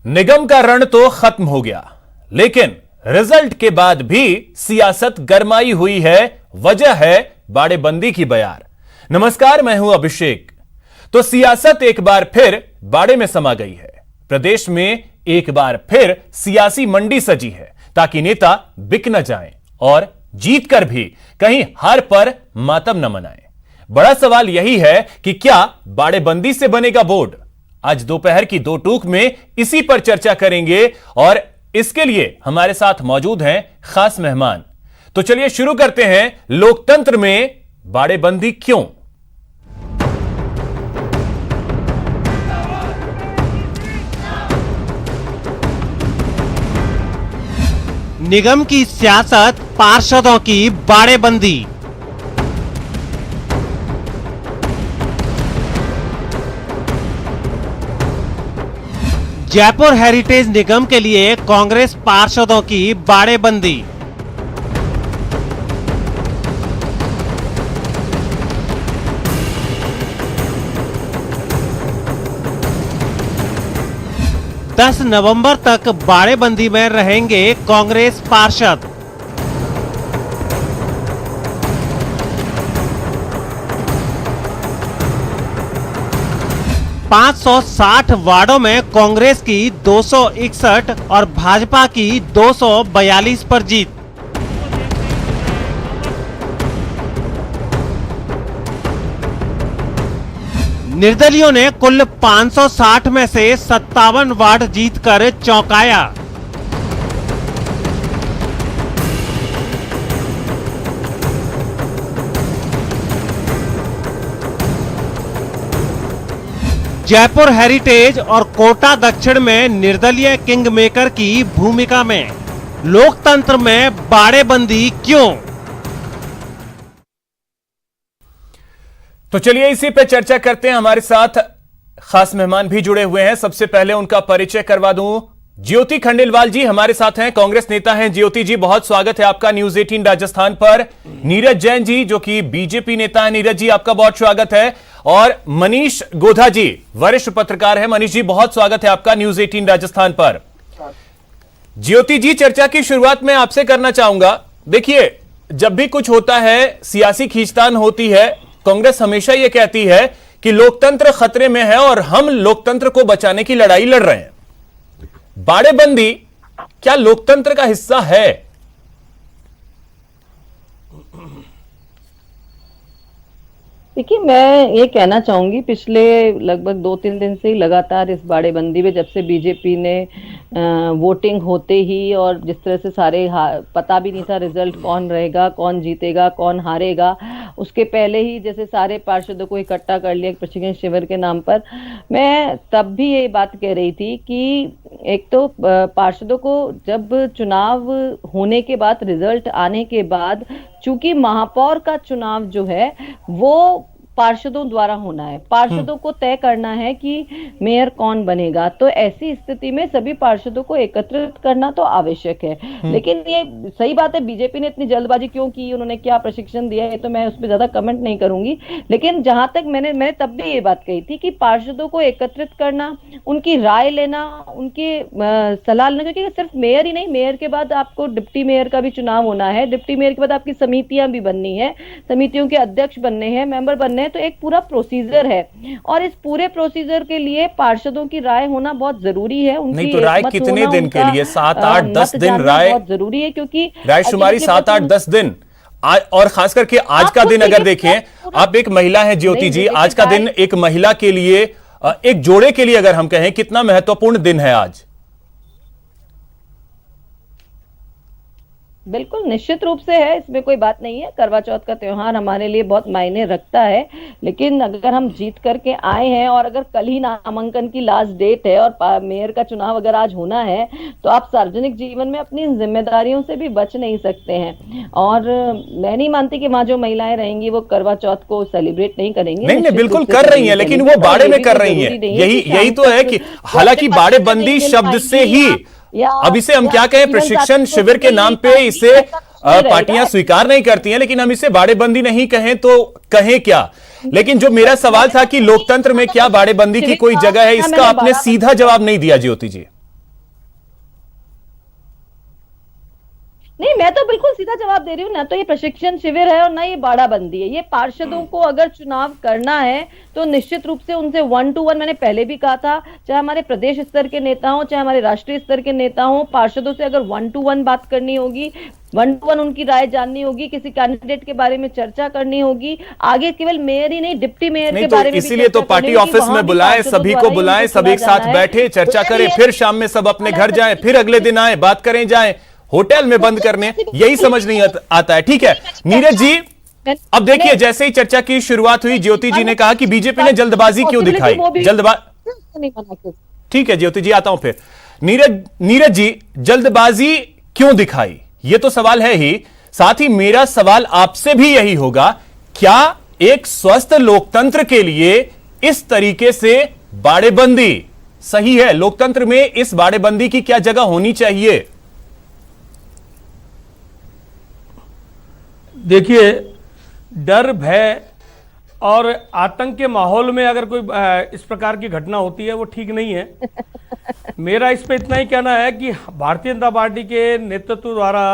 निगम का रण तो खत्म हो गया, लेकिन रिजल्ट के बाद भी सियासत गरमाई हुई है। वजह है बाड़ेबंदी की बयार। नमस्कार, मैं हूं अभिषेक। तो सियासत एक बार फिर बाड़े में समा गई है। प्रदेश में एक बार फिर सियासी मंडी सजी है ताकि नेता बिक न जाएं और जीतकर भी कहीं हार पर मातम न मनाएं। बड़ा सवाल यही है कि क्या बाड़ेबंदी से बनेगा बोर्ड? आज दोपहर की दो टूक में इसी पर चर्चा करेंगे और इसके लिए हमारे साथ मौजूद हैं खास मेहमान। तो चलिए शुरू करते हैं। लोकतंत्र में बाड़ेबंदी क्यों? निगम की सियासत, पार्षदों की बाड़ेबंदी। जयपुर हेरिटेज निगम के लिए कांग्रेस पार्षदों की बाड़ेबंदी। दस नवंबर तक बाड़ेबंदी में रहेंगे कांग्रेस पार्षद। पाँच 560 वार्डों में कांग्रेस की 261 और भाजपा की 242 पर जीत। निर्दलियों ने कुल 560 में से 57 वार्ड जीतकर चौंकाया। जयपुर हेरिटेज और कोटा दक्षिण में निर्दलीय किंग मेकर की भूमिका में लोकतंत्र में बाड़ेबंदी क्यों? तो चलिए इसी पे चर्चा करते हैं। हमारे साथ खास मेहमान भी जुड़े हुए हैं। सबसे पहले उनका परिचय करवा दूं। ज्योति खंडेलवाल जी हमारे साथ हैं, कांग्रेस नेता हैं। ज्योति जी, बहुत स्वागत है आपका न्यूज 18 राजस्थान पर। नीरज जैन जी जो कि बीजेपी नेता है, नीरज जी आपका बहुत स्वागत है। और मनीष गोधा जी वरिष्ठ पत्रकार है। मनीष जी, बहुत स्वागत है आपका न्यूज 18 राजस्थान पर। ज्योति जी, चर्चा की शुरुआत मैं आपसे करना चाहूंगा। देखिए, जब भी कुछ होता है, सियासी खींचतान होती है, कांग्रेस हमेशा यह कहती है कि लोकतंत्र खतरे में है और हम लोकतंत्र को बचाने की लड़ाई लड़ रहे हैं। बाड़ेबंदी क्या लोकतंत्र का हिस्सा है? देखिए, मैं ये कहना चाहूंगी, पिछले लगभग 2-3 दिन से ही लगातार इस बाड़ेबंदी में, जब से बीजेपी ने वोटिंग होते ही और जिस तरह से सारे पता भी नहीं था रिजल्ट कौन रहेगा, कौन जीतेगा, कौन हारेगा, उसके पहले ही जैसे सारे पार्षदों को इकट्ठा कर लिया प्रशिक्षण शिविर के नाम पर। मैं तब भी ये बात कह रही थी कि एक तो पार्षदों को जब चुनाव होने के बाद, रिजल्ट आने के बाद, चूंकि महापौर का चुनाव जो है वो पार्षदों द्वारा होना है, पार्षदों को तय करना है कि मेयर कौन बनेगा, तो ऐसी स्थिति में सभी पार्षदों को एकत्रित करना तो आवश्यक है। लेकिन ये सही बात है, बीजेपी ने इतनी जल्दबाजी क्यों की, उन्होंने क्या प्रशिक्षण दिया है, तो मैं उस पर ज्यादा कमेंट नहीं करूंगी। लेकिन जहां तक मैंने तब भी ये बात कही थी कि पार्षदों को एकत्रित करना, उनकी राय लेना, उनकी सलाह लेना, क्योंकि सिर्फ मेयर ही नहीं, मेयर के बाद आपको डिप्टी मेयर का भी चुनाव होना है, डिप्टी मेयर के बाद आपकी समितियां भी बननी है, समितियों के अध्यक्ष बनने हैं, मेंबर बनने हैं, तो एक पूरा प्रोसीजर है और इस पूरे प्रोसीजर के लिए पार्षदों की राय होना बहुत जरूरी है। उनकी नहीं तो राय कितने दिन के लिए? 7, 8, 10 दिन राय बहुत जरूरी है, क्योंकि रायशुमारी 7, 8, 10 दिन। और खास करके आज का दिन अगर देखें, आप एक महिला हैं ज्योति जी, आज का दिन एक महिला के लिए, एक जोड़े के लिए अगर हम कहें, कितना महत्वपूर्ण दिन है आज? बिल्कुल निश्चित रूप से है, इसमें कोई बात नहीं है। करवा चौथ का त्योहार हमारे लिए बहुत मायने रखता है, लेकिन अगर हम जीत करके आए हैं और अगर कल ही नामांकन की लास्ट डेट है और मेयर का चुनाव अगर आज होना है, तो आप सार्वजनिक जीवन में अपनी जिम्मेदारियों से भी बच नहीं सकते हैं। और मैं नहीं मानती कि वहां जो महिलाएं रहेंगी वो करवा चौथ को सेलिब्रेट नहीं करेंगे। नहीं, बिल्कुल कर रही है, लेकिन वो बाड़े में कर रही है। यही तो है कि हालांकि बाड़ेबंदी शब्द से ही, अब इसे हम क्या कहें, प्रशिक्षण शिविर के नाम पे इसे पार्टियां स्वीकार नहीं करती हैं, लेकिन हम इसे बाड़ेबंदी नहीं कहें तो कहें क्या? लेकिन जो मेरा सवाल था कि लोकतंत्र में क्या बाड़ेबंदी की कोई जगह है, इसका आपने सीधा जवाब नहीं दिया ज्योति जी। नहीं, मैं तो बिल्कुल सीधा जवाब दे रही हूँ। ना तो ये प्रशिक्षण शिविर है और ना ये बाड़ाबंदी है। ये पार्षदों को अगर चुनाव करना है तो निश्चित रूप से उनसे 1 to 1, मैंने पहले भी कहा था, चाहे हमारे प्रदेश स्तर के नेता हो चाहे हमारे राष्ट्रीय स्तर के नेता हो, पार्षदों से अगर 1 to 1 बात करनी होगी, 1 to 1 उनकी राय जाननी होगी, किसी कैंडिडेट के बारे में चर्चा करनी होगी, आगे केवल मेयर ही नहीं डिप्टी मेयर के बारे में भी इसीलिए तो चर्चा पार्टी करनी होगी, ऑफिस वहां में भी बुलाए, पार्षदों सभी को द्वारा ही बुलाएं, उनको सब एक चुना साथ जाना है। बैठे, चर्चा तो करें, ये- फिर शाम में सब अपने घर जाएं, फिर अगले दिन आए, बात करें, जाएं, होटल में बंद करने, यही समझ नहीं आता है। ठीक है नीरज जी, अब देखिए जैसे ही चर्चा की शुरुआत हुई, ज्योति जी ने कहा कि बीजेपी ने जल्दबाजी क्यों दिखाई, ठीक है ज्योति जी, आता हूं फिर। नीरज जी, जल्दबाजी क्यों दिखाई, ये तो सवाल है ही, साथ ही मेरा सवाल आपसे भी यही होगा, क्या एक स्वस्थ लोकतंत्र के लिए इस तरीके से बाड़ेबंदी सही है? लोकतंत्र में इस बाड़ेबंदी की क्या जगह होनी चाहिए? देखिए, डर भय और आतंक के माहौल में अगर कोई इस प्रकार की घटना होती है वो ठीक नहीं है। मेरा इस पे इतना ही कहना है कि भारतीय जनता पार्टी के नेतृत्व द्वारा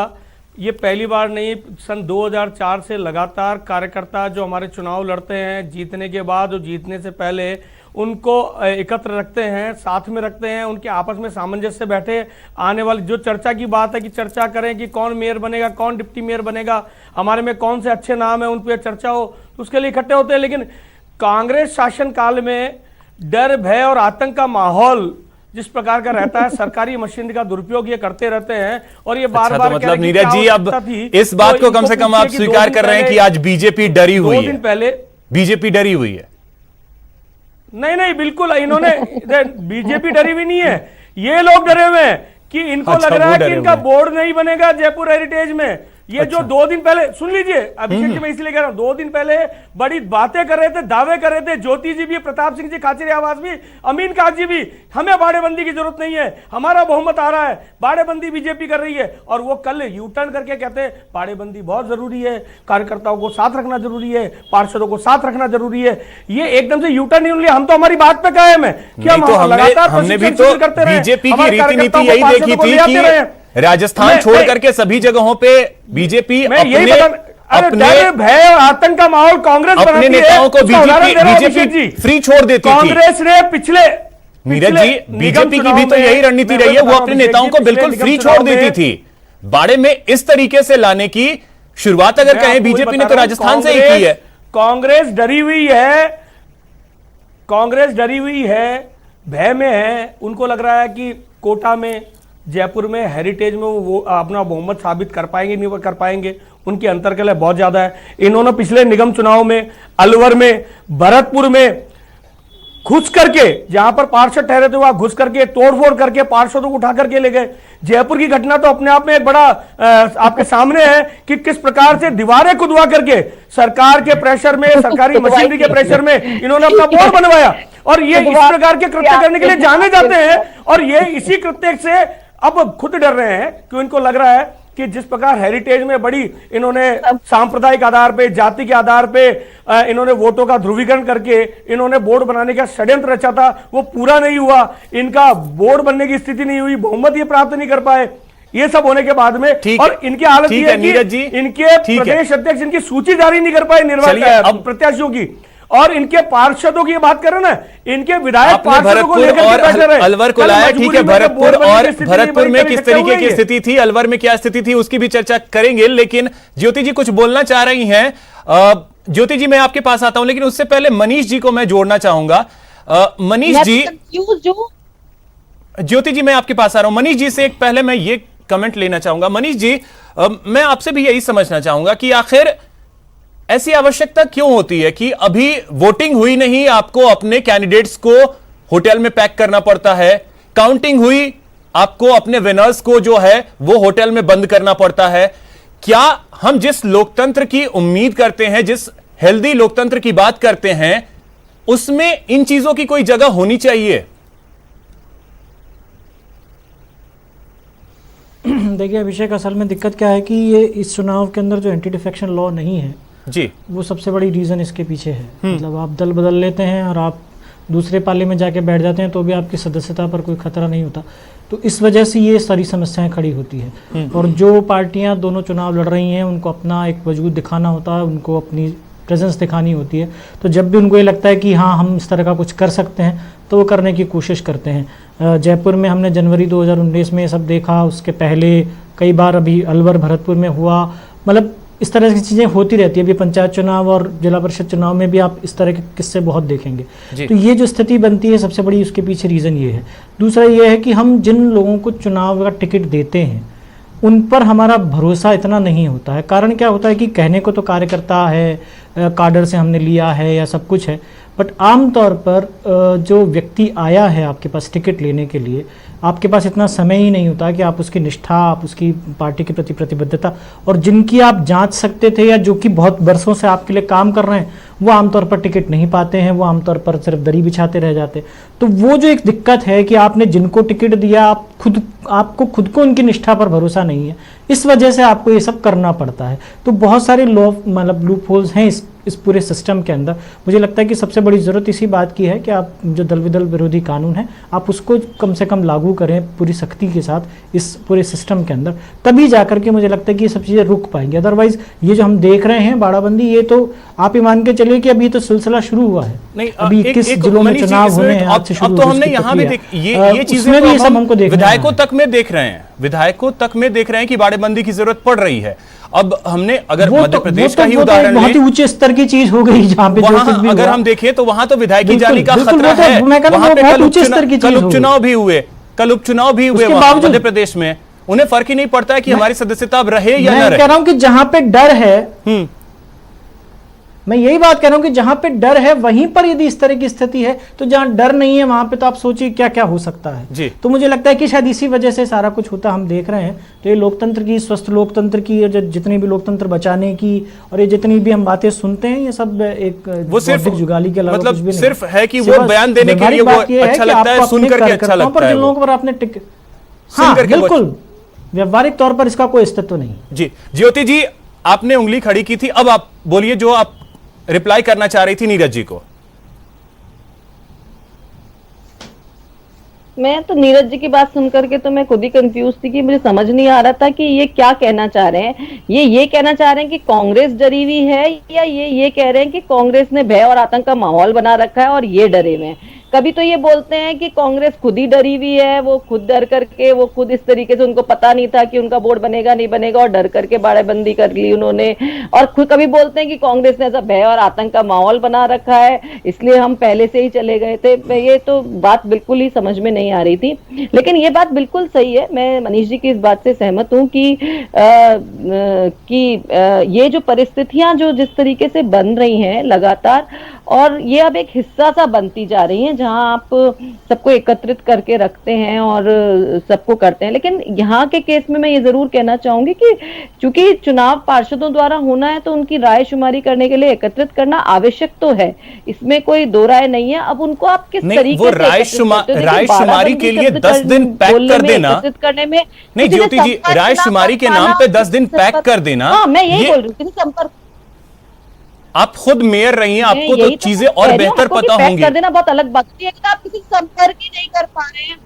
ये पहली बार नहीं, सन 2004 से लगातार कार्यकर्ता जो हमारे चुनाव लड़ते हैं, जीतने के बाद और जीतने से पहले उनको एकत्र रखते हैं, साथ में रखते हैं, उनके आपस में सामंजस्य से बैठे, आने वाली जो चर्चा की बात है कि चर्चा करें कि कौन मेयर बनेगा, कौन डिप्टी मेयर बनेगा, हमारे में कौन से अच्छे नाम है, उन पर चर्चा हो, तो उसके लिए इकट्ठे होते हैं। लेकिन कांग्रेस शासनकाल में डर भय और आतंक का माहौल जिस प्रकार का रहता है, सरकारी मशीनरी का दुरुपयोग ये करते रहते हैं और ये बार बार तो मतलब नीरज जी अब इस बात को कम से कम आप स्वीकार कर रहे हैं कि आज बीजेपी डरी हुई है? 2 दिन पहले बीजेपी डरी हुई है? नहीं, बिल्कुल इन्होंने बीजेपी डरी हुई नहीं है, ये लोग डरे हुए हैं कि इनको लग रहा है कि इनका बोर्ड नहीं बनेगा जयपुर हेरिटेज में। ये जो 2 दिन पहले, सुन लीजिए अभिषेक जी, मैं इसलिए कह रहा हूं, 2 दिन पहले बड़ी बातें कर रहे थे, दावे कर रहे थे, ज्योति जी भी, प्रताप सिंह जी खाचरी आवास भी, अमीन काज जी भी, हमें बाड़ेबंदी की जरूरत नहीं है, हमारा बहुमत आ रहा है, बाड़ेबंदी बीजेपी कर रही है। और वो कल यू टर्न करके कहते हैं बाड़ेबंदी बहुत जरूरी है, कार्यकर्ताओं को साथ रखना जरूरी है, पार्षदों को साथ रखना जरूरी है। ये एकदम से यू टर्न नहीं लिया, हम तो हमारी बात पे कायम है कि हम लगातार हमने भी तो बीजेपी की रीति नीति यही देखी थी कि राजस्थान छोड़ करके सभी जगहों पे बीजेपी अपने भय और आतंक का माहौल कांग्रेस अपने नेताओं को बीजेपी फ्री छोड़ देती थी। कांग्रेस ने पिछले नीरज जी, बीजेपी की भी तो यही रणनीति रही है, वो अपने नेताओं को बिल्कुल फ्री छोड़ देती थी। बाड़े में इस तरीके से लाने की शुरुआत अगर कहें बीजेपी ने तो राजस्थान से ही की है। कांग्रेस डरी हुई है, कांग्रेस डरी हुई है, भय में है, उनको लग रहा है कि कोटा में, जयपुर में, हेरिटेज में वो अपना बहुमत साबित कर पाएंगे, नहीं कर पाएंगे, उनकी अंतरकलह बहुत ज्यादा है। इन्होंने पिछले निगम चुनाव में, अलवर में, भरतपुर में घुस करके, जहां पर पार्षद ठहरे थे वहां घुस करके, तोड़फोड़ करके पार्षदों को उठा करके ले गए। जयपुर की घटना तो अपने आप में एक बड़ा आपके सामने है कि किस प्रकार से दीवारें खुदवा करके सरकार के प्रेशर में, सरकारी मशीनरी के प्रेशर में इन्होंने अपना बोर्ड बनवाया। और ये इस प्रकार के कृत्य करने के लिए जाने जाते हैं, और ये इसी कृत्य से अब खुद डर रहे हैं कि इनको लग रहा है कि जिस प्रकार हेरिटेज में बड़ी इन्होंने सांप्रदायिक आधार पे, जाति के आधार पे इन्होंने वोटों का ध्रुवीकरण करके इन्होंने बोर्ड बनाने का षड्यंत्र रचा था, वो पूरा नहीं हुआ, इनका बोर्ड बनने की स्थिति नहीं हुई, बहुमत ये प्राप्त नहीं कर पाए। ये सब होने के बाद में और इनकी हालत ये है कि इनके प्रदेश अध्यक्ष इनकी सूची जारी नहीं कर पाए निर्वाचन प्रत्याशियों की, और इनके पार्षदों की बात कर रहे हैं ना, इनके विधायक पार्षदों को लेकर के बैठे रहे। अलवर को लाया, ठीक है, भरतपुर में किस तरीके की स्थिति थी, अलवर में क्या स्थिति थी, उसकी भी चर्चा करेंगे। लेकिन ज्योति जी कुछ बोलना चाह रही हैं। ज्योति जी मैं आपके पास आता हूं, लेकिन उससे पहले मनीष जी को मैं जोड़ना चाहूंगा। मनीष जी, ज्योति जी मैं आपके पास आ रहा हूं। मनीष जी से एक पहले मैं ये कमेंट लेना चाहूंगा। मनीष जी, मैं आपसे भी यही समझना चाहूंगा कि आखिर ऐसी आवश्यकता क्यों होती है कि अभी वोटिंग हुई नहीं, आपको अपने कैंडिडेट्स को होटल में पैक करना पड़ता है, काउंटिंग हुई, आपको अपने विनर्स को जो है वो होटल में बंद करना पड़ता है। क्या हम जिस लोकतंत्र की उम्मीद करते हैं, जिस हेल्दी लोकतंत्र की बात करते हैं, उसमें इन चीजों की कोई जगह होनी चाहिए? देखिए अभिषेक, असल में दिक्कत क्या है कि ये इस चुनाव के अंदर जो एंटी डिफेक्शन लॉ नहीं है जी, वो सबसे बड़ी रीज़न इसके पीछे है। मतलब आप दल बदल लेते हैं और आप दूसरे पाले में जाके बैठ जाते हैं तो भी आपकी सदस्यता पर कोई खतरा नहीं होता। तो इस वजह से ये सारी समस्याएं खड़ी होती है। और जो पार्टियां दोनों चुनाव लड़ रही हैं उनको अपना एक वजूद दिखाना होता है, उनको अपनी प्रेजेंस दिखानी होती है। तो जब भी उनको ये लगता है कि हाँ हम इस तरह का कुछ कर सकते हैं तो वो करने की कोशिश करते हैं। जयपुर में हमने जनवरी 2019 में ये सब देखा, उसके पहले कई बार अभी अलवर भरतपुर में हुआ, मतलब इस तरह की चीज़ें होती रहती है। अभी पंचायत चुनाव और जिला परिषद चुनाव में भी आप इस तरह के किस्से बहुत देखेंगे। तो ये जो स्थिति बनती है सबसे बड़ी उसके पीछे रीज़न ये है। दूसरा ये है कि हम जिन लोगों को चुनाव का टिकट देते हैं उन पर हमारा भरोसा इतना नहीं होता है। कारण क्या होता है कि कहने को तो कार्यकर्ता है, काडर से हमने लिया है या सब कुछ है, बट आमतौर पर जो व्यक्ति आया है आपके पास टिकट लेने के लिए, आपके पास इतना समय ही नहीं होता कि आप उसकी निष्ठा, आप उसकी पार्टी के प्रति प्रतिबद्धता और जिनकी आप जांच सकते थे या जो कि बहुत बरसों से आपके लिए काम कर रहे हैं वो आमतौर पर टिकट नहीं पाते हैं, वो आमतौर पर सिर्फ दरी बिछाते रह जाते हैं। तो वो जो एक दिक्कत है कि आपने जिनको टिकट दिया आपको खुद को उनकी निष्ठा पर भरोसा नहीं है, इस वजह से आपको ये सब करना पड़ता है। तो बहुत सारे लूप होल्स हैं इस पूरे सिस्टम के अंदर। मुझे लगता है कि सबसे बड़ी ज़रूरत इसी बात की है कि आप जो दल विरोधी कानून है आप उसको कम से कम लागू करें पूरी सख्ती के साथ इस पूरे सिस्टम के अंदर, तभी जाकर के मुझे लगता है कि ये सब चीज़ें रुक पाएंगी। अदरवाइज ये जो हम देख रहे हैं बाड़ाबंदी, ये तो आप ही मान के चलिए कि अभी तो सिलसिला शुरू हुआ है। नहीं, अभी 21 जिलों में चुनाव होने हैं आज से शुरू। अब तो हमने यहाँ भी ये चीजें भी सब हमको देखना है। विधायकों तक में देख रहे हैं, विधायकों तक में देख रहे हैं कि बाड़ेबंदी की जरूरत पड़ रही है। अब हमने अगर मध्य प्रदेश का ही उदाहरण बहुत ही उच्च स्तर की चीज हो गई जहां पे वहां अगर हम देखें तो वहां तो विधायकी जाने का खतरा है। वहां पे कल उपचुनाव भी हुए वहां मध्य प्रदेश में, उन्हें फर्क ही नहीं पड़ता है कि हमारी सदस्यता अब रहे या न रहे। कह रहा हूं कि जहां पे डर है, मैं यही बात कह रहा हूं कि जहां पे डर है वहीं पर यदि इस तरह की स्थिति है तो जहां डर नहीं है वहां पे तो आप सोचिए क्या क्या हो सकता है जी। तो मुझे लगता है कि शायद इसी वजह से सारा कुछ होता हम देख रहे हैं। तो ये लोकतंत्र की, स्वस्थ लोकतंत्र की, जितनी भी लोकतंत्र बचाने की और ये जितनी भी हम बातें सुनते हैं ये सब एक वो सिर्फ जुगाली के अलावा मतलब कुछ भी नहीं। सिर्फ है कि वो बयान देने के लिए वो अच्छा लगता है, सुन करके अच्छा लगता है। जिन लोगों पर आपने हाँ बिल्कुल व्यवहारिक तौर पर इसका कोई अस्तित्व नहीं। जी ज्योति जी, आपने उंगली खड़ी की थी, अब आप बोलिए जो आप रिप्लाई करना चाह रही थी नीरज जी को। मैं तो नीरज जी की बात सुनकर के तो मैं खुद ही कंफ्यूज थी कि मुझे समझ नहीं आ रहा था कि ये क्या कहना चाह रहे हैं। ये कहना चाह रहे हैं कि कांग्रेस डरी हुई है या ये कह रहे हैं कि कांग्रेस ने भय और आतंक का माहौल बना रखा है और ये डरे हुए हैं। कभी तो ये बोलते हैं कि कांग्रेस खुद ही डरी हुई है, वो खुद डर करके, वो खुद इस तरीके से, उनको पता नहीं था कि उनका बोर्ड बनेगा नहीं बनेगा और डर करके बाड़ेबंदी कर ली उन्होंने। और खुद कभी बोलते हैं कि कांग्रेस ने ऐसा भय और आतंक का माहौल बना रखा है इसलिए हम पहले से ही चले गए थे। ये तो बात बिल्कुल ही समझ में नहीं आ रही थी। लेकिन ये बात बिल्कुल सही है, मैं मनीष जी की इस बात से सहमत हूँ कि ये जो परिस्थितियां जो जिस तरीके से बन रही हैं लगातार, और ये अब एक हिस्सा सा बनती जा रही हैं जहां आप सबको एकत्रित करके रखते हैं और सबको करते हैं। लेकिन यहाँ के केस में मैं ये जरूर कहना चाहूंगी कि चूंकि चुनाव पार्षदों द्वारा होना है तो उनकी राय शुमारी करने के लिए एकत्रित करना आवश्यक तो है, इसमें कोई दो राय नहीं है। अब उनको आप किस तरीके से राय शुमारी के लिए 10 दिन पैक कर देना करने में नहीं, ज्योति जी राय शुमारी के नाम पे 10 दिन पैक कर देना। हाँ, मैं यही बोल रही हूँ, किसी संपर्क, आप खुद मेयर रही हैं, आपको तो चीजें और बेहतर पता होंगी। कर देना बहुत अलग बात है, आप किसी संपर्क ही नहीं कर पा रहे हैं,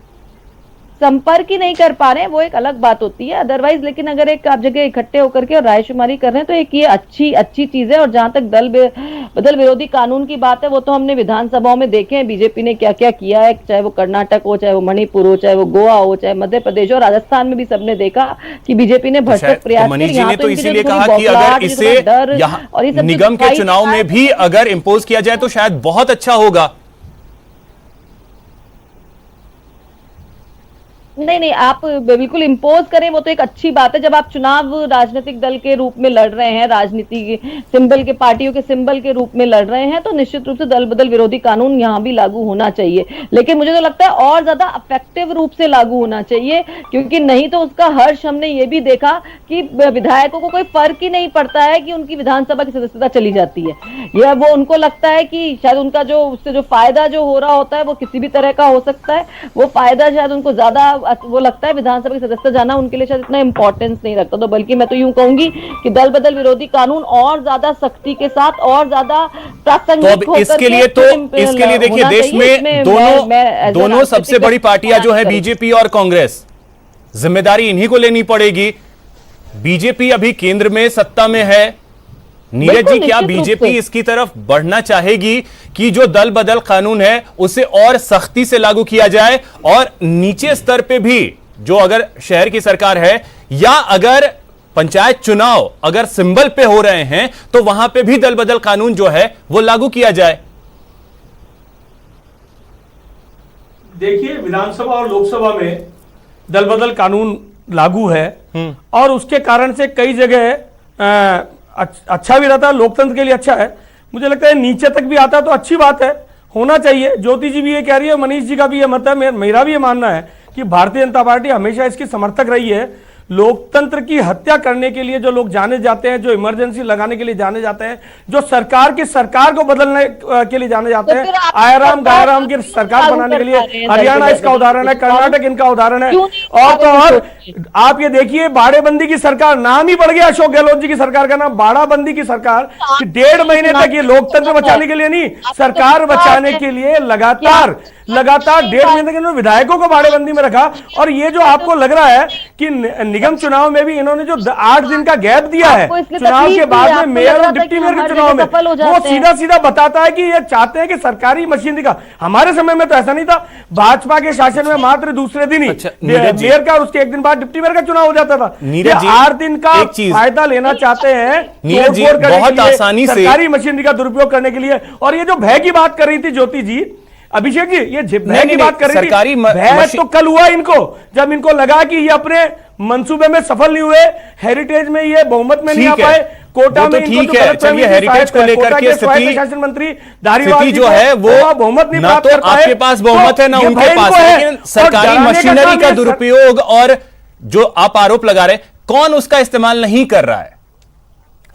संपर्क ही नहीं कर पा रहे हैं, वो एक अलग बात होती है। अदरवाइज लेकिन अगर एक आप जगह इकट्ठे होकर के और रायशुमारी कर रहे हैं तो एक ये अच्छी चीज है। और जहां तक दल विरोधी कानून की बात है, वो तो हमने विधानसभाओं में देखे हैं बीजेपी ने क्या क्या किया है, चाहे वो कर्नाटक हो, चाहे वो मणिपुर हो, चाहे वो गोवा हो, चाहे मध्य प्रदेश हो, राजस्थान में भी सबने देखा कि बीजेपी ने भरसक प्रयास किया। तो इसीलिए कहा कि अगर इसे निगम के चुनाव में भी अगर इंपोज किया जाए तो शायद बहुत अच्छा होगा। नहीं, आप बिल्कुल इम्पोज करें वो तो एक अच्छी बात है। जब आप चुनाव राजनीतिक दल के रूप में लड़ रहे हैं, राजनीति के सिंबल के, पार्टियों के सिंबल के रूप में लड़ रहे हैं, तो निश्चित रूप से दल बदल विरोधी कानून यहाँ भी लागू होना चाहिए। लेकिन मुझे तो लगता है और ज्यादा इफेक्टिव रूप से लागू होना चाहिए, क्योंकि नहीं तो उसका हर्ष हमने ये भी देखा कि विधायकों को कोई फर्क ही नहीं पड़ता है कि उनकी विधानसभा की सदस्यता चली जाती है, या वो उनको लगता है कि शायद उनका जो उससे जो फायदा जो हो रहा होता है वो किसी भी तरह का हो सकता है, वो फायदा शायद उनको ज्यादा वो लगता है विधानसभा की सदस्यता जाना उनके लिए शायद इतना इंपॉर्टेंस नहीं रखता, तो बल्कि मैं तो यूं कहूंगी कि दल बदल विरोधी कानून और ज्यादा सख्ती के साथ और ज्यादा प्रासंगिक तो अब इसके लिए देखिए देश में दोनों सबसे बड़ी पार्टियां जो है बीजेपी और कांग्रेस, जिम्मेदारी इन्हीं को लेनी पड़ेगी। बीजेपी अभी केंद्र में सत्ता में है। नीरज जी, क्या बीजेपी इसकी तरफ बढ़ना चाहेगी कि जो दल बदल कानून है उसे और सख्ती से लागू किया जाए, और नीचे स्तर पे भी जो अगर शहर की सरकार है या अगर पंचायत चुनाव अगर सिंबल पे हो रहे हैं तो वहां पे भी दल बदल कानून जो है वो लागू किया जाए? देखिए, विधानसभा और लोकसभा में दल बदल कानून लागू है और उसके कारण से कई जगह अच्छा भी रहता है, लोकतंत्र के लिए अच्छा है। मुझे लगता है नीचे तक भी आता है तो अच्छी बात है, होना चाहिए। ज्योति जी भी ये कह रही है, मनीष जी का भी ये मत है, मेरा भी ये मानना है कि भारतीय जनता पार्टी हमेशा इसकी समर्थक रही है। लोकतंत्र की हत्या करने के लिए जो लोग जाने जाते हैं, जो इमरजेंसी लगाने के लिए जाने जाते हैं, जो सरकार को बदलने के लिए जाने जाते हैं, आयाराम गायाराम की सरकार बनाने के लिए, हरियाणा इसका उदाहरण है, कर्नाटक इनका उदाहरण है। और तो और आप ये देखिए, बाड़ेबंदी की सरकार, नाम ही पड़ गया अशोक गहलोत जी की सरकार का नाम बाड़ाबंदी की सरकार। 1.5 महीने तक ये लोकतंत्र बचाने के लिए नहीं, सरकार बचाने के लिए लगातार 1.5 महीने तक विधायकों को बाड़ेबंदी में रखा। और ये जो आपको लग रहा है कि निगम चुनाव में भी इन्होंने जो 8 दिन का गैप दिया है चुनाव के बाद में, मेयर और डिप्टी मेयर के चुनाव में, वो सीधा सीधा बताता है कि ये चाहते हैं कि सरकारी मशीनरी का। हमारे समय में तो ऐसा नहीं था, भाजपा के शासन में मात्र दूसरे दिन ही मेयर का और उसके 1 दिन बाद डिप्टी मेयर का चुनाव हो जाता था। ये 8 दिन का फायदा लेना चाहते हैं बहुत आसानी से सरकारी मशीनरी का दुरुपयोग करने के लिए। और ये जो भय की बात कर रही थी ज्योति जी, अभिषेक जी, ये भय की बात कर रही थी, भय तो कल हुआ इनको, जब इनको लगा कि ये अपने मंसूबे में सफल नहीं हुए, हेरिटेज में ये बहुमत में नहीं आ पाए, कोटा में ठीक है। चलिए, हेरिटेज को लेकर के शासन मंत्री धारीवाल जो है वो बहुमत नहीं ना तो आपके पास बहुमत है ना उनके पास, लेकिन सरकारी मशीनरी का दुरुपयोग और जो आप आरोप लगा रहे, कौन उसका इस्तेमाल नहीं कर रहा है?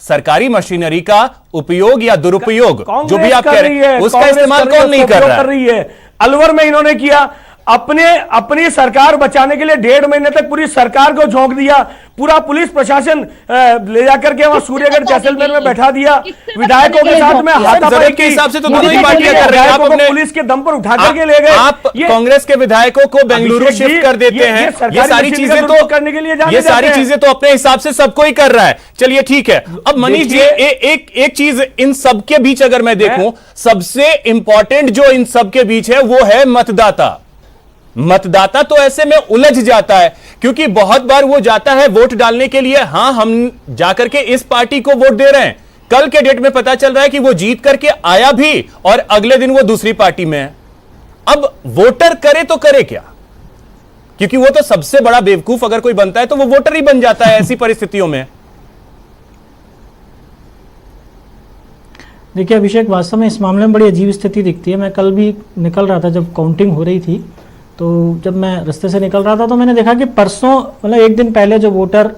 सरकारी मशीनरी का उपयोग या दुरुपयोग जो भी आप कह रहे हैं, उसका इस्तेमाल कौन नहीं कर रहा है? अलवर में इन्होंने किया, अपनी सरकार बचाने के लिए 1.5 महीने तक पूरी सरकार को झोंक दिया, पूरा पुलिस प्रशासन ले जाकर के वहां सूर्यगढ़ जैसलमेर में बैठा दिया, विधायकों के साथ में हाथापाई के हिसाब से तो दोनों ही पार्टियां कर रही हैं। आप अपने पुलिस के दम पर उठा करके ले गए, आप कांग्रेस के विधायकों को बेंगलुरु शिफ्ट कर देते हैं। ये सारी चीजें तो करने के लिए, ये सारी चीजें तो अपने हिसाब से सबको ही कर रहा है। चलिए ठीक है। अब मनीष जी, एक चीज इन सबके बीच अगर मैं देखूं, सबसे इंपॉर्टेंट जो इन सबके बीच है वो है मतदाता। मतदाता तो ऐसे में उलझ जाता है, क्योंकि बहुत बार वो जाता है वोट डालने के लिए, हां हम जाकर के इस पार्टी को वोट दे रहे हैं, कल के डेट में पता चल रहा है कि वो जीत करके आया भी और अगले दिन वो दूसरी पार्टी में है। अब वोटर करे तो करे क्या? क्योंकि वो तो सबसे बड़ा बेवकूफ अगर कोई बनता है तो वो वोटर ही बन जाता है ऐसी परिस्थितियों में। देखिए अभिषेक, वास्तव में इस मामले में बड़ी अजीब स्थिति दिखती है। मैं कल भी निकल रहा था, जब काउंटिंग हो रही थी, तो जब मैं रास्ते से निकल रहा था तो मैंने देखा कि परसों, मतलब 1 दिन पहले जो वोटर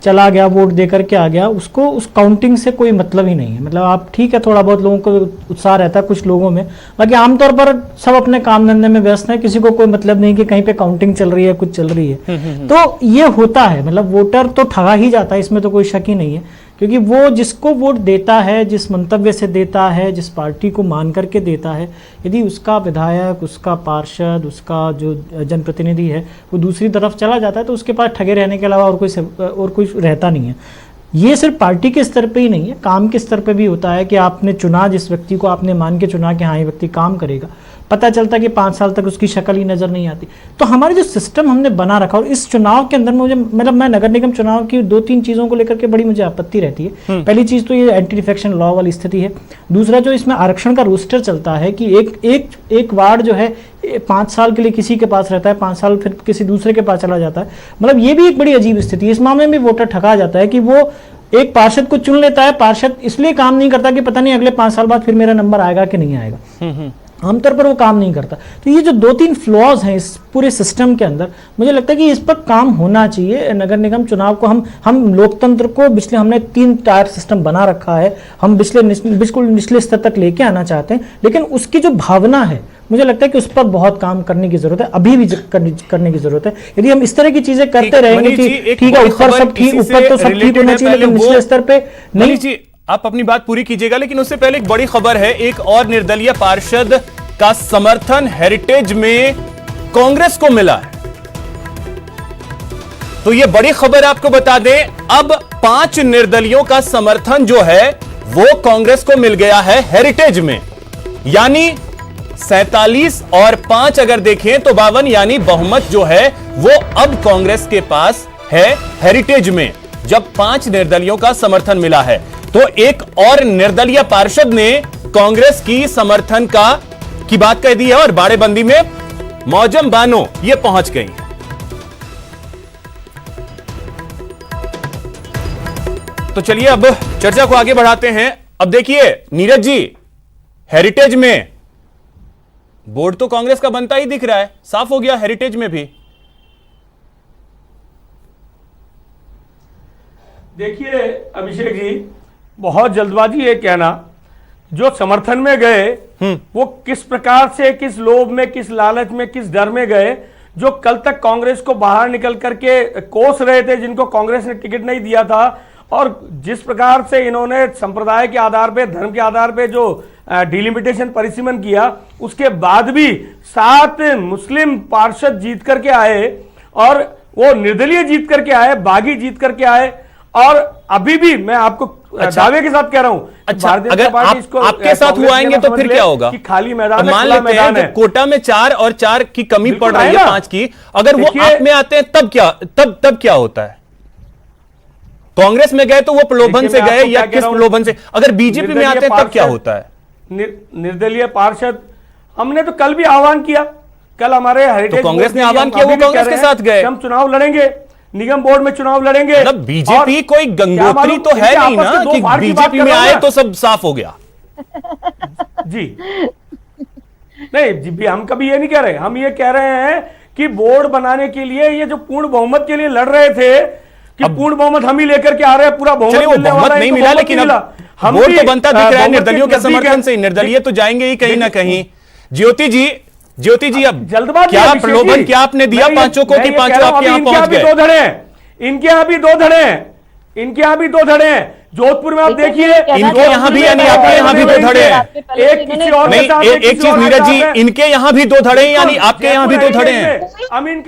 चला गया, वोट दे करके आ गया, उसको उस काउंटिंग से कोई मतलब ही नहीं है। मतलब आप ठीक है, थोड़ा बहुत लोगों को उत्साह रहता है कुछ लोगों में, बाकी आमतौर पर सब अपने काम धंधे में व्यस्त हैं, किसी को कोई मतलब नहीं कि कहीं पे काउंटिंग चल रही है, कुछ चल रही है। तो ये होता है, मतलब वोटर तो ठगा ही जाता है, इसमें तो कोई शक ही नहीं है। क्योंकि वो जिसको वोट देता है, जिस मंतव्य से देता है, जिस पार्टी को मान करके देता है, यदि उसका विधायक, उसका पार्षद, उसका जो जनप्रतिनिधि है वो दूसरी तरफ चला जाता है तो उसके पास ठगे रहने के अलावा और कोई रहता नहीं है। ये सिर्फ पार्टी के स्तर पे ही नहीं है, काम के स्तर पे भी होता है कि आपने चुना, जिस व्यक्ति को आपने मान के चुना कि हाँ ये व्यक्ति काम करेगा, पता चलता कि 5 साल तक उसकी शक्ल ही नजर नहीं आती। तो हमारे जो सिस्टम हमने बना रखा, और इस चुनाव के अंदर मुझे, मतलब मैं नगर निगम चुनाव की 2-3 चीज़ों को लेकर के बड़ी मुझे आपत्ति रहती है। पहली चीज़ तो ये एंटी डिफेक्शन लॉ वाली स्थिति है। दूसरा, जो इसमें आरक्षण का रोस्टर चलता है कि एक वार्ड जो है 5 साल के लिए किसी के पास रहता है, 5 साल फिर किसी दूसरे के पास चला जाता है। मतलब ये भी एक बड़ी अजीब स्थिति है। इस मामले में वोटर ठगा जाता है कि वो एक पार्षद को चुन लेता है, पार्षद इसलिए काम नहीं करता कि पता नहीं अगले 5 साल बाद फिर मेरा नंबर आएगा कि नहीं आएगा, आमतौर पर वो काम नहीं करता। तो ये जो 2-3 फ्लॉज हैं इस पूरे सिस्टम के अंदर, मुझे लगता है कि इस पर काम होना चाहिए। नगर निगम चुनाव को हम लोकतंत्र को पिछले, हमने 3 टायर सिस्टम बना रखा है, हम बिल्कुल निचले स्तर तक लेके आना चाहते हैं, लेकिन उसकी जो भावना है मुझे लगता है कि उस पर बहुत काम करने की जरूरत है, अभी भी करने की जरूरत है। यदि हम इस तरह की चीजें करते रहेंगे कि ठीक है ऊपर सब ठीक, ऊपर तो सब ठीक होना चाहिए, लेकिन निचले स्तर पे नहीं। जी आप अपनी बात पूरी कीजिएगा, लेकिन उससे पहले एक बड़ी खबर है, एक और निर्दलीय पार्षद का समर्थन हेरिटेज में कांग्रेस को मिला है। तो यह बड़ी खबर आपको बता दें, अब 5 निर्दलियों का समर्थन जो है वो कांग्रेस को मिल गया है हेरिटेज में, यानी 47 और 5 अगर देखें तो 52, यानी बहुमत जो है वो अब कांग्रेस के पास है हेरिटेज में, जब 5 निर्दलियों का समर्थन मिला है। तो एक और निर्दलीय पार्षद ने कांग्रेस की समर्थन की बात कह दी है और बाड़ेबंदी में मौजम बानो ये पहुंच गई है। तो चलिए अब चर्चा को आगे बढ़ाते हैं। अब देखिए नीरज जी, हेरिटेज में बोर्ड तो कांग्रेस का बनता ही दिख रहा है, साफ हो गया हेरिटेज में भी। देखिए अभिषेक जी, बहुत जल्दबाजी है कहना, जो समर्थन में गए वो किस प्रकार से, किस लोभ में, किस लालच में, किस डर में गए, जो कल तक कांग्रेस को बाहर निकल करके कोस रहे थे, जिनको कांग्रेस ने टिकट नहीं दिया था, और जिस प्रकार से इन्होंने संप्रदाय के आधार पे, धर्म के आधार पे जो डिलिमिटेशन परिसीमन किया, उसके बाद भी 7 मुस्लिम पार्षद जीत करके आए, और वो निर्दलीय जीत करके आए, बागी जीत करके आए, और अभी भी मैं आपको दावे के साथ कह रहा हूं, अच्छा, अगर आपके साथ हुआ आएंगे तो फिर क्या होगा? कि खाली मैदान, मान लेते हैं कि कोटा में 4 और 4 की कमी पड़ रही है 5 की, अगर वो आप में आते हैं तब क्या होता है? कांग्रेस में गए तो वो प्रलोभन से गए या किस प्रलोभन से? अगर बीजेपी में आते हैं तब क्या होता है? निर्दलीय पार्षद हमने तो कल भी आह्वान किया, कल हमारे हेरिटेज तो कांग्रेस ने आह्वान किया, वो कांग्रेस के साथ गए, हम चुनाव लड़ेंगे, निगम बोर्ड में चुनाव लड़ेंगे। मतलब बीजेपी कोई गंगोत्री तो है नहीं ना कि बीजेपी में आए तो सब साफ हो गया। जी नहीं जी, हम कभी ये नहीं कह रहे, हम ये कह रहे हैं कि बोर्ड बनाने के लिए ये जो पूर्ण बहुमत के लिए लड़ रहे थे, कि पूर्ण बहुमत हम ही लेकर के आ रहे हैं, पूरा बहुमत नहीं मिला, लेकिन अब बोर्ड तो बनता दिख रहा है निर्दलियों के समर्थन से। निर्दलीय तो जाएंगे ही कहीं ना कहीं। ज्योति जी अब जल्दबाजी क्या प्रलोभन क्या आपने दिया 5 को कि 5 आपके यहां पहुंच गए? 2 धड़े हैं, इनके यहां भी 2 धड़े हैं, इनके यहां भी 2 धड़े हैं। जोधपुर में आप देखिए, इनके यहां भी, यानी आपके यहां भी 2 धड़े हैं। एक किसी और नहीं, एक चीज नीरज जी, इनके यहां भी 2 धड़े हैं, यानी आपके यहां भी 2 धड़े हैं। अमीन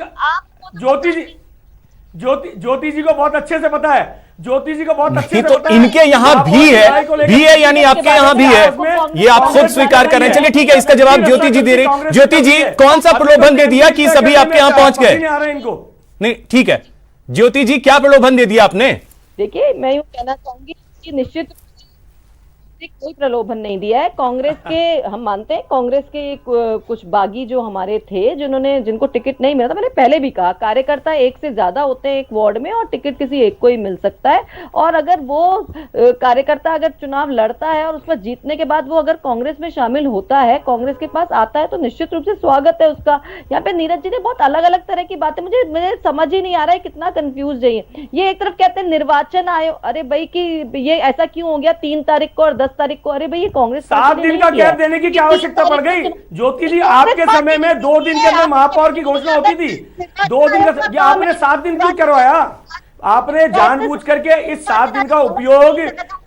ज्योति जी को बहुत अच्छे से पता है, ज्योति जी को बहुत अच्छे से तो पता है। इनके यहां भी है, यानी आपके यहां भी है, ये आप खुद स्वीकार कर रहे हैं। चलिए ठीक है, इसका जवाब ज्योति जी दे रही। ज्योति जी, कौन सा प्रलोभन दे दिया कि सभी आपके यहां पहुंच गए? नहीं ठीक है, ज्योति जी क्या प्रलोभन दे दिया आपने? देखिए, मैं यूं कहना चाहूंगी कि निश्चित कोई प्रलोभन नहीं दिया है कांग्रेस के। हम मानते हैं कांग्रेस के कुछ बागी जो हमारे थे, जिनको टिकट नहीं मिला था, मैंने पहले भी कहा, कार्यकर्ता एक से ज्यादा होते हैं एक वार्ड में और टिकट किसी एक को ही मिल सकता है। और अगर वो कार्यकर्ता अगर चुनाव लड़ता है और उस पर जीतने के बाद वो अगर कांग्रेस में शामिल होता है, कांग्रेस के पास आता है, तो निश्चित रूप से स्वागत है उसका। यहाँ पे नीरज जी ने बहुत अलग अलग तरह की बातें, मुझे समझ ही नहीं आ रहा है, कितना कंफ्यूज है ये। एक तरफ कहते हैं निर्वाचन आयोग, अरे भाई कि ये ऐसा क्यों हो गया 3 तारीख को और 10 तारीख को? अरे भाई ये कांग्रेस 7 दिन का गैप देने की क्या आवश्यकता पड़ गई? ज्योति जी, आपके समय में 2 दिन के अंदर महापौर की घोषणा होती थी। 2 दिन का, आपने 7 दिन क्यों करवाया? आपने जानबूझ करके इस 7 दिन का उपयोग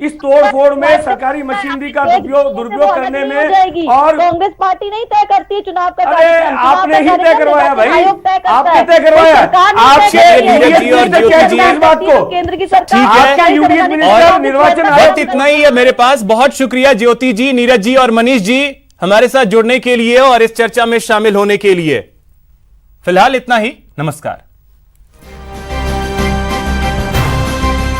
इस तोड़फोड़ में, सरकारी मशीनरी का दुरुपयोग करने में, और कांग्रेस पार्टी नहीं तय करती है चुनाव का। अरे आपने ही तय करवाया भाई, आपने तय करवाया। आपके इस बात को केंद्र की सरकार, आपके यूडीएफ मिनिस्टर, निर्वाचन आयोग, इतना ही है मेरे पास। बहुत शुक्रिया ज्योति जी, नीरज जी और मनीष जी हमारे साथ जुड़ने के लिए और इस चर्चा में शामिल होने के लिए। फिलहाल इतना ही, नमस्कार।